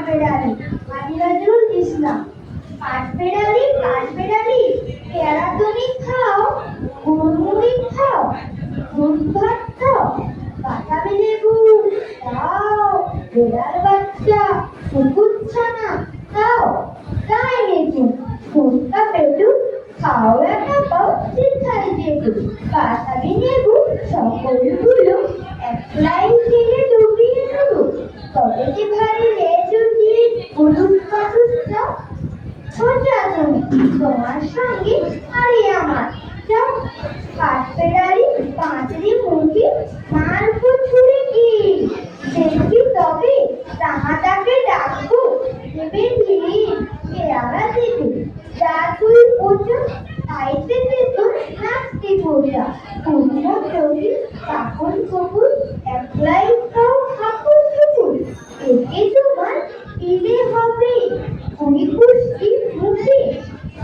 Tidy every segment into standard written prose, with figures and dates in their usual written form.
কাঠবেড়ালি কাজী নজরুল ইসলাম। কাঠবেড়ালি কাঠবেড়ালি পেয়ারা তুমি খাও, মুড়মুড়ি খাও, দুধ ভাত খাও, বাতাবি লেবু দাও, বেড়ার বাচ্চা সবুজ ছানা খাও, তাই নেচু ফুটকা পেটু খাও একা পাও চিন্তাই যেটু, বাতাবি লেবু সকলগুলো একলাই ছেড়ে ডুবিয়ে দেবো, তবে যে ভারী লেজ দিয়ে হলুদ কাটুসটা সোজা তুমি তোমার সঙ্গে আরে আমার যাও। কাঠবেড়ালি পাঁচরি মুখে মারবো ছুড়ে কি দেখবি তবে তাহাটাকে ডাকবো দেবে ধীরে পেয়ারা দেবে যা তুই ওজন খাইতে পেতন নাচতে বোঝা পূর্ণ চোখে কাপড় কপুর একলাই খাও কাপড় চুপুর এতে তোমার পিলে হবে কুড়ি পুষ্টি মুখে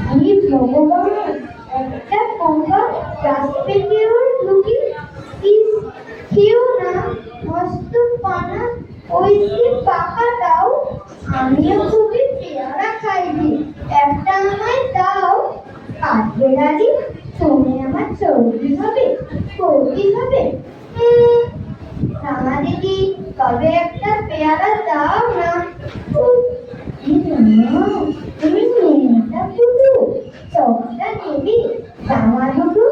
আমি ভগবান একটা কঙ্কা গাছ পেতে ওর ঢুকি খেও না মস্ত পানা ওই যে পাকাটাও আমিও খুবই পেয়ারা খাইনি একটা আমায় দাও। কাঠবেড়ালি তুমি আমার চর্বি হবে কর্বি হবে রাঙা দিদি তবে একটা পেয়ারা দাও না। তুমি মেয়েটা শুধু চকটা নেবি জামা দুটো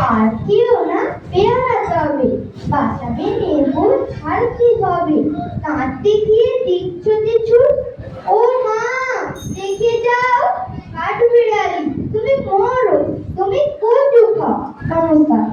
আর কেউ না পেয়ারা তবে বাঁচাবে নেবো ছাড়তে হবে কাঁদতে গিয়ে দিচ্ছ কিছু ও মা দেখে যাও কাঠবেড়ালি তুমি মরো তুমি কচু খাও। নমস্কার।